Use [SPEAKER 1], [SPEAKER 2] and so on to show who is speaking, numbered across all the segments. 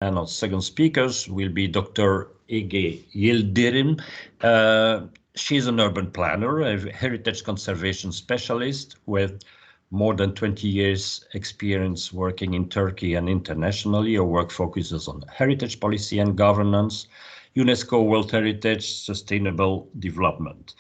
[SPEAKER 1] And our second speakers will be Dr. Ege Yildirim. She's an urban planner, a heritage conservation specialist with more than 20 years experience working in Turkey and internationally. Her work focuses on heritage policy and governance, UNESCO World Heritage, sustainable development.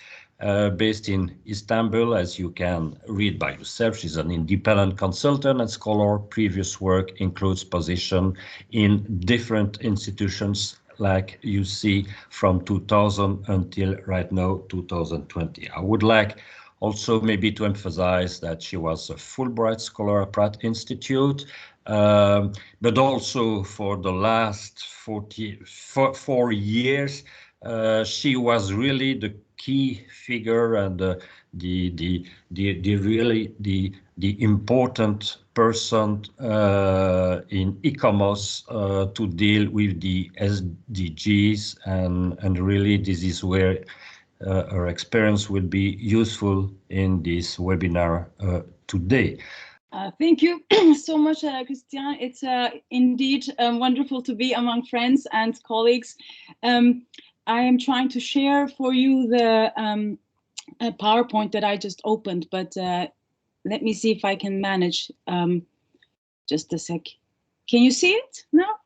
[SPEAKER 1] Based in Istanbul, as you can read by yourself. She's an independent consultant and scholar. Previous work includes position in different institutions, like you see from 2000 until right now, 2020. I would like also maybe to emphasize that she was a Fulbright Scholar at Pratt Institute, but also for the last 4 years, she was really the key figure and the really the important person in ICOMOS to deal with the SDGs, and really this is where our experience will be useful in this webinar today.
[SPEAKER 2] Thank you so much, Christian. It's indeed wonderful to be among friends and colleagues. I am trying to share for you the PowerPoint that I just opened, but let me see if I can manage. Just a sec. Can you see it now?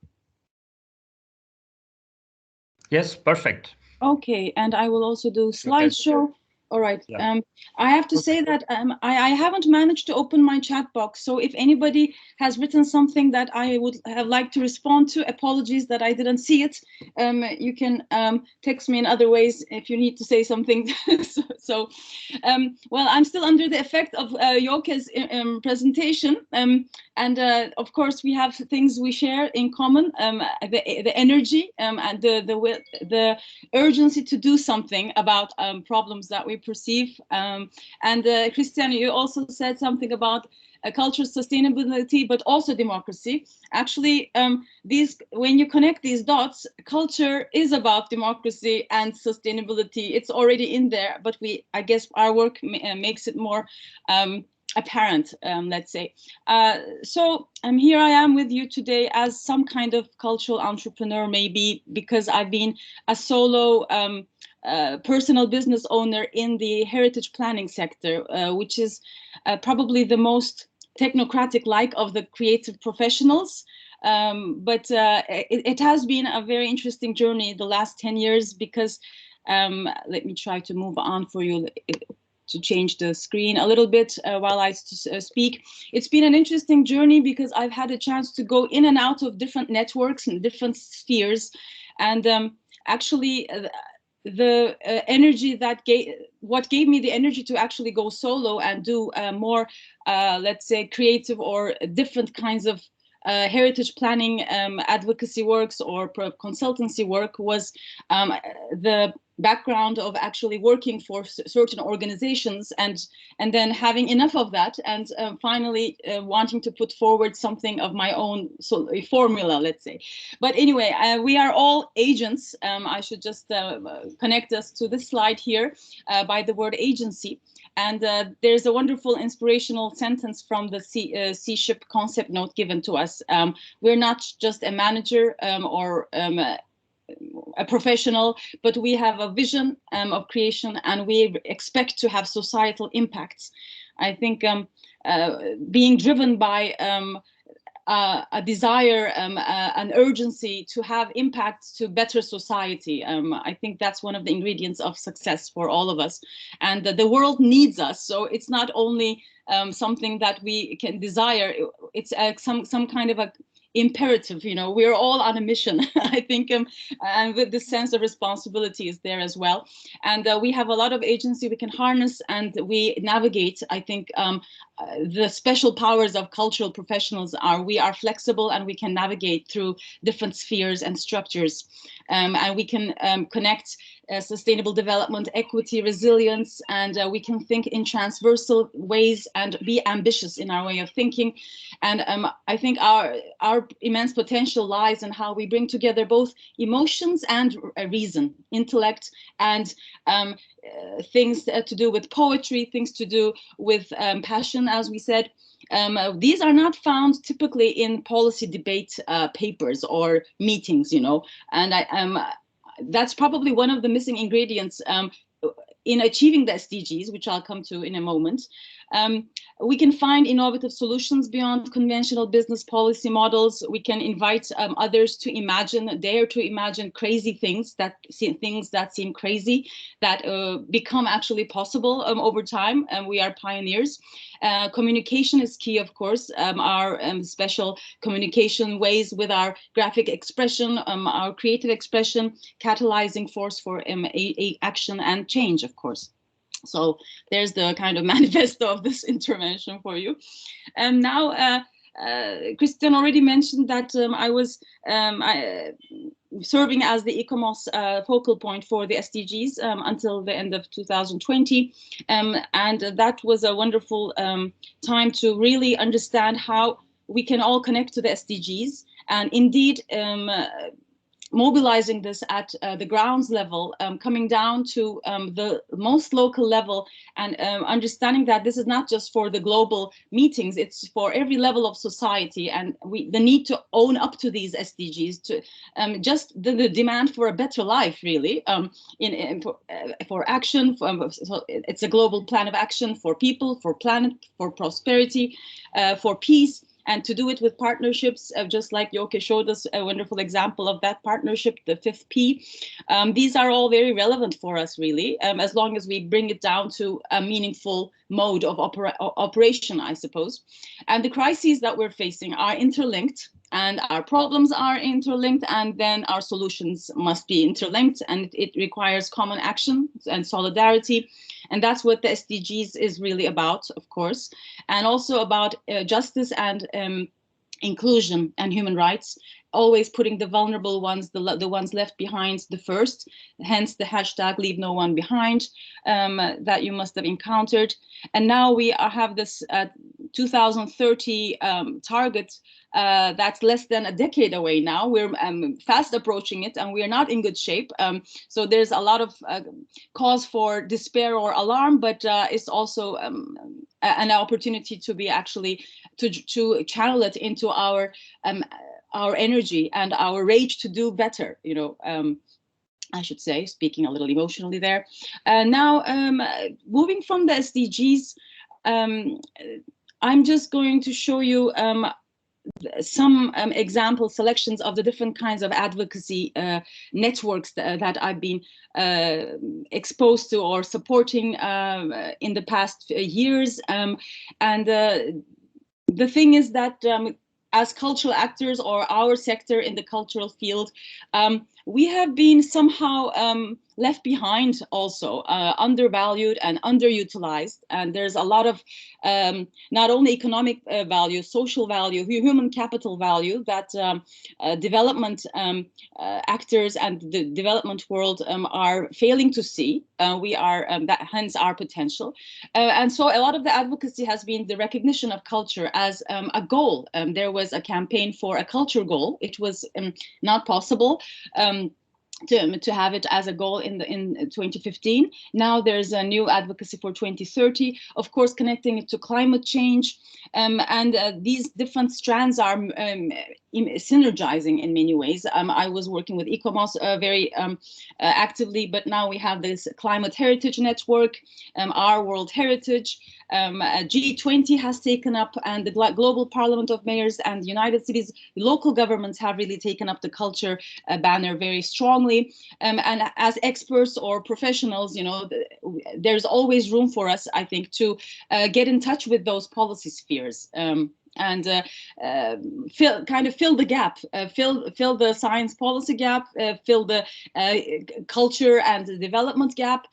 [SPEAKER 1] Yes, perfect.
[SPEAKER 2] Okay, and I will also do slideshow. Okay. All right. Yeah. I have to say that I haven't managed to open my chat box. So if anybody has written something that I would have liked to respond to, apologies that I didn't see it. You can text me in other ways if you need to say something. Well, I'm still under the effect of Joke's presentation. And of course, we have things we share in common, the energy and the urgency to do something about problems that we perceive. And Christian, you also said something about cultural sustainability, but also democracy. Actually, when you connect these dots, culture is about democracy and sustainability. It's already in there, but I guess our work makes it more apparent, let's say. So here I am with you today as some kind of cultural entrepreneur, maybe because I've been a solo personal business owner in the heritage planning sector, which is probably the most technocratic-like of the creative professionals. But it has been a very interesting journey the last 10 years because, let me try to move on for you to change the screen a little bit while I speak. It's been an interesting journey because I've had a chance to go in and out of different networks and different spheres. And actually, the energy that what gave me the energy to actually go solo and do more, let's say, creative or different kinds of heritage planning advocacy works or consultancy work was the background of actually working for certain organizations and then having enough of that and finally wanting to put forward something of my own, so a formula, let's say. But anyway, we are all agents. I should just connect us to this slide here by the word agency. And there's a wonderful inspirational sentence from the C-ship concept note given to us. We're not just a manager or a professional, but we have a vision of creation and we expect to have societal impacts. I think being driven by a desire, an urgency to have impact to better society. I think that's one of the ingredients of success for all of us. And the world needs us. So it's not only something that we can desire, it's some kind of a imperative, you know, we're all on a mission, I think, and with this sense of responsibility is there as well. And we have a lot of agency we can harness and we navigate. I think the special powers of cultural professionals are we are flexible and we can navigate through different spheres and structures. And we can connect sustainable development, equity, resilience, and we can think in transversal ways and be ambitious in our way of thinking. And I think our immense potential lies in how we bring together both emotions and reason, intellect, and things to do with poetry, things to do with passion, inclusion, as we said, these are not found typically in policy debate papers or meetings, you know, and that's probably one of the missing ingredients in achieving the SDGs, which I'll come to in a moment. We can find innovative solutions beyond conventional business policy models. We can invite others to dare to imagine crazy things that seem crazy, that become actually possible over time. And we are pioneers. Communication is key, of course. Our special communication ways with our graphic expression, our creative expression, catalyzing force for action and change, of course. So there's the kind of manifesto of this intervention for you. And now, Christian already mentioned that I was serving as the ICOMOS focal point for the SDGs until the end of 2020. And that was a wonderful time to really understand how we can all connect to the SDGs. And indeed, mobilizing this at the grounds level, coming down to the most local level, and understanding that this is not just for the global meetings, it's for every level of society, and the need to own up to these SDGs, to just the demand for a better life, really, for action. So it's a global plan of action for people, for planet, for prosperity, for peace. And to do it with partnerships, just like Ege showed us a wonderful example of that partnership, the 5th P. These are all very relevant for us, really, as long as we bring it down to a meaningful mode of operation, I suppose. And the crises that we're facing are interlinked, and our problems are interlinked, and then our solutions must be interlinked, and it requires common action and solidarity. And that's what the SDGs is really about, of course, and also about justice and inclusion and human rights, always putting the vulnerable ones, the ones left behind, the first, hence the hashtag Leave No One Behind that you must have encountered. And now we have this 2030 target that's less than a decade away now. We're fast approaching it, and we are not in good shape. So there's a lot of cause for despair or alarm, but it's also an opportunity to be actually to channel it into our energy and our rage to do better, you know. I should say, speaking a little emotionally there. Now, moving from the SDGs, I'm just going to show you some example selections of the different kinds of advocacy networks that I've been exposed to or supporting in the past years. And the thing is that as cultural actors, or our sector in the cultural field, we have been somehow left behind, also undervalued and underutilized. And there's a lot of not only economic value, social value, human capital value that development actors and the development world are failing to see. We are hence our potential. And so a lot of the advocacy has been the recognition of culture as a goal. There was a campaign for a culture goal. It was not possible to have it as a goal in 2015. Now there's a new advocacy for 2030, of course, connecting it to climate change. And these different strands are synergizing in many ways. I was working with ICOMOS very actively, but now we have this Climate Heritage Network, our World Heritage. G20 has taken up, and the Global Parliament of Mayors and the United Cities local governments have really taken up the culture banner very strongly. And as experts or professionals, you know, there's always room for us, I think, to get in touch with those policy spheres. And fill the gap, fill the science policy gap, fill the culture and the development gap.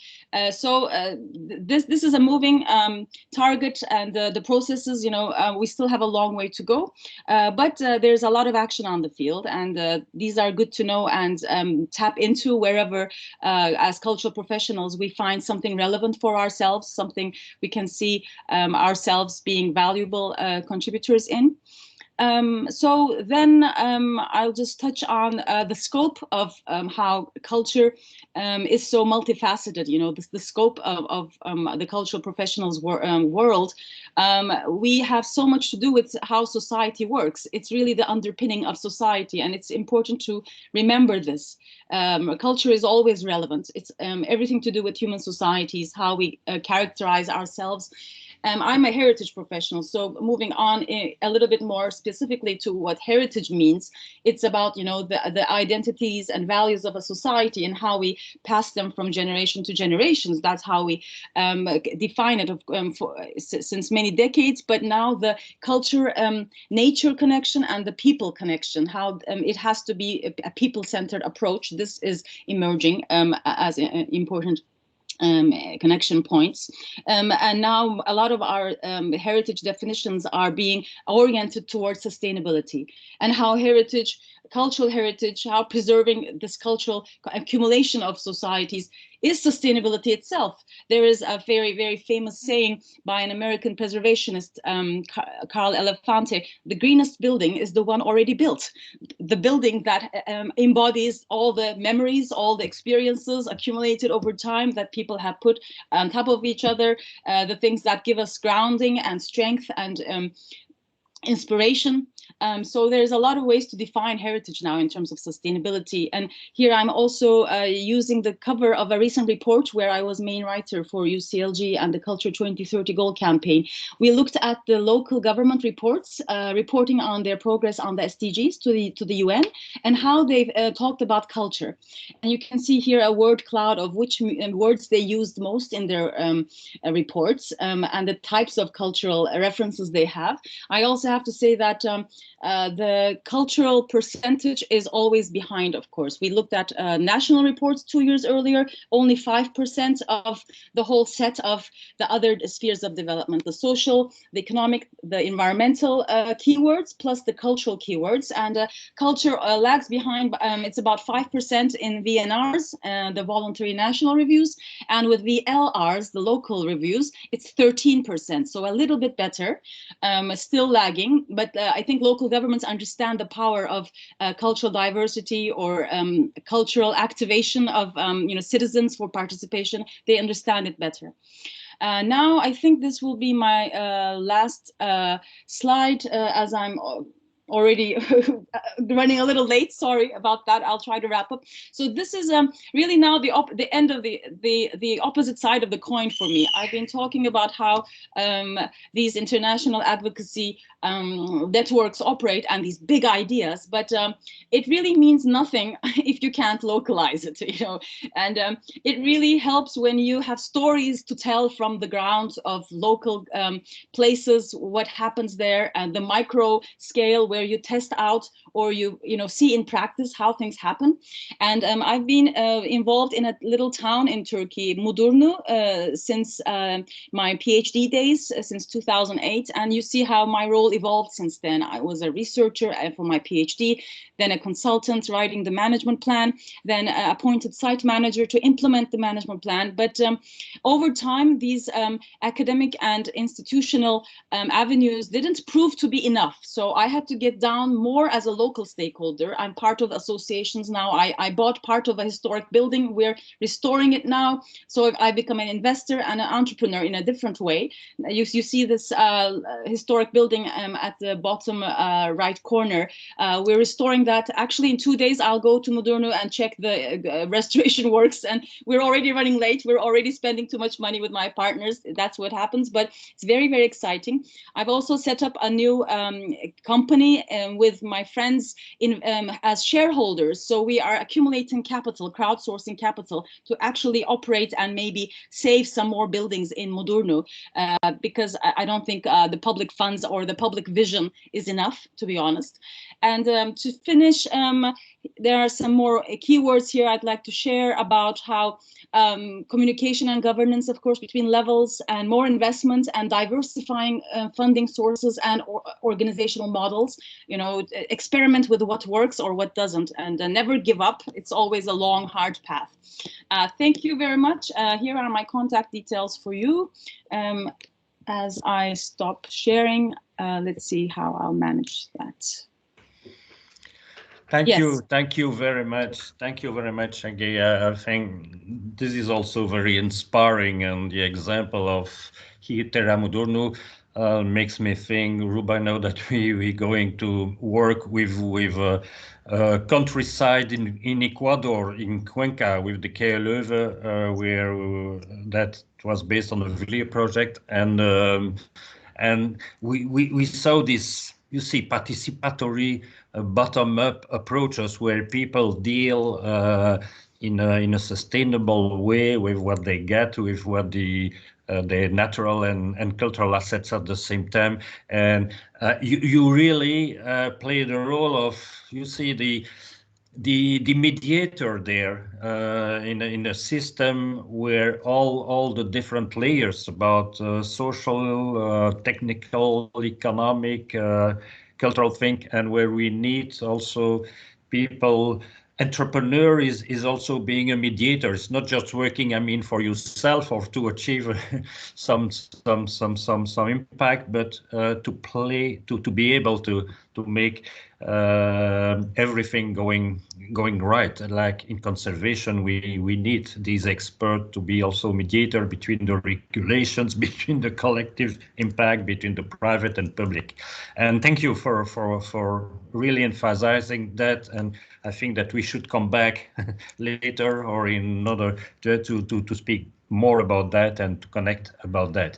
[SPEAKER 2] So this is a moving target, and the processes, you know, we still have a long way to go, but there's a lot of action on the field, and these are good to know and tap into wherever, as cultural professionals, we find something relevant for ourselves, something we can see ourselves being valuable contributors in. So then I'll just touch on the scope of how culture is so multifaceted. You know, the scope of the cultural professionals world. We have so much to do with how society works. It's really the underpinning of society, and it's important to remember this. Culture is always relevant. It's everything to do with human societies, how we characterize ourselves. I'm a heritage professional, so moving on a little bit more specifically to what heritage means, it's about, you know, the identities and values of a society and how we pass them from generation to generations. That's how we define it since many decades. But now the culture, nature connection and the people connection, how it has to be a people-centered approach. This is emerging as important connection points. And now a lot of our heritage definitions are being oriented towards sustainability, and how heritage, cultural heritage, how preserving this cultural accumulation of societies is sustainability itself. There is a very, very famous saying by an American preservationist, Carl Elefante: the greenest building is the one already built. The building that embodies all the memories, all the experiences accumulated over time that people have put on top of each other, the things that give us grounding and strength and inspiration. So there's a lot of ways to define heritage now in terms of sustainability. And here I'm also using the cover of a recent report where I was main writer for UCLG and the Culture 2030 Goal campaign. We looked at the local government reports, reporting on their progress on the SDGs to the UN, and how they've talked about culture. And you can see here a word cloud of which words they used most in their reports, and the types of cultural references they have. I also have to say that the cultural percentage is always behind, of course. We looked at national reports 2 years earlier, only 5% of the whole set of the other spheres of development, the social, the economic, the environmental keywords, plus the cultural keywords. And culture lags behind, it's about 5% in VNRs, the voluntary national reviews, and with VLRs, the local reviews, it's 13%, so a little bit better, still lagging, but I think local governments understand the power of cultural diversity or cultural activation of citizens for participation. They understand it better. Now I think this will be my last slide, as I'm already running a little late. Sorry about that. I'll try to wrap up. So this is really now the end of the opposite side of the coin for me. I've been talking about how these international advocacy networks operate and these big ideas, but it really means nothing if you can't localize it, you know. And it really helps when you have stories to tell from the ground of local places, what happens there, and the micro scale where you test out or you see in practice how things happen. And I've been involved in a little town in Turkey, Mudurnu, since my PhD days, since 2008. And you see how my role evolved since then. I was a researcher for my PhD, then a consultant writing the management plan, then appointed site manager to implement the management plan. But over time, these academic and institutional avenues didn't prove to be enough. So I had to get down more as a local stakeholder. I'm part of associations now. I bought part of a historic building. We're restoring it now. So I become an investor and an entrepreneur in a different way. You see this historic building at the bottom right corner. We're restoring that. Actually, in 2 days, I'll go to Mudurnu and check the restoration works. And we're already running late. We're already spending too much money with my partners. That's what happens. But it's very, very exciting. I've also set up a new company with my friends as shareholders. So we are accumulating capital, crowdsourcing capital to actually operate and maybe save some more buildings in Mudurnu, because I don't think the public funds or the public vision is enough, to be honest. And to finish, there are some more keywords here I'd like to share about how communication and governance, of course, between levels, and more investment and diversifying funding sources and organizational models. You know, experiment with what works or what doesn't, and never give up. It's always a long, hard path. Thank you very much. Here are my contact details for you. As I stop sharing, let's see how I'll manage that.
[SPEAKER 1] Thank
[SPEAKER 2] Yes.
[SPEAKER 1] you. Thank you very much. Thank you very much, Ege. I think this is also very inspiring, and the example of Teramudurnu makes me think, Ruba, now that we going to work with countryside in Ecuador, in Cuenca, with the KLeuve, where that was based on the Villiers project, and we saw this, you see, participatory bottom-up approaches where people deal in a sustainable way with what they get, with what the natural and cultural assets at the same time. And you really play the role of, you see, the mediator there in a system where all the different layers about social, technical, economic, cultural thing, and where we need also people. Entrepreneur is also being a mediator. It's not just working, I mean, for yourself or to achieve some impact, but to be able to make everything going right. Like in conservation, we need these experts to be also mediator between the regulations, between the collective impact, between the private and public. And thank you for really emphasizing that. And I think that we should come back later or in order to speak more about that and to connect about that.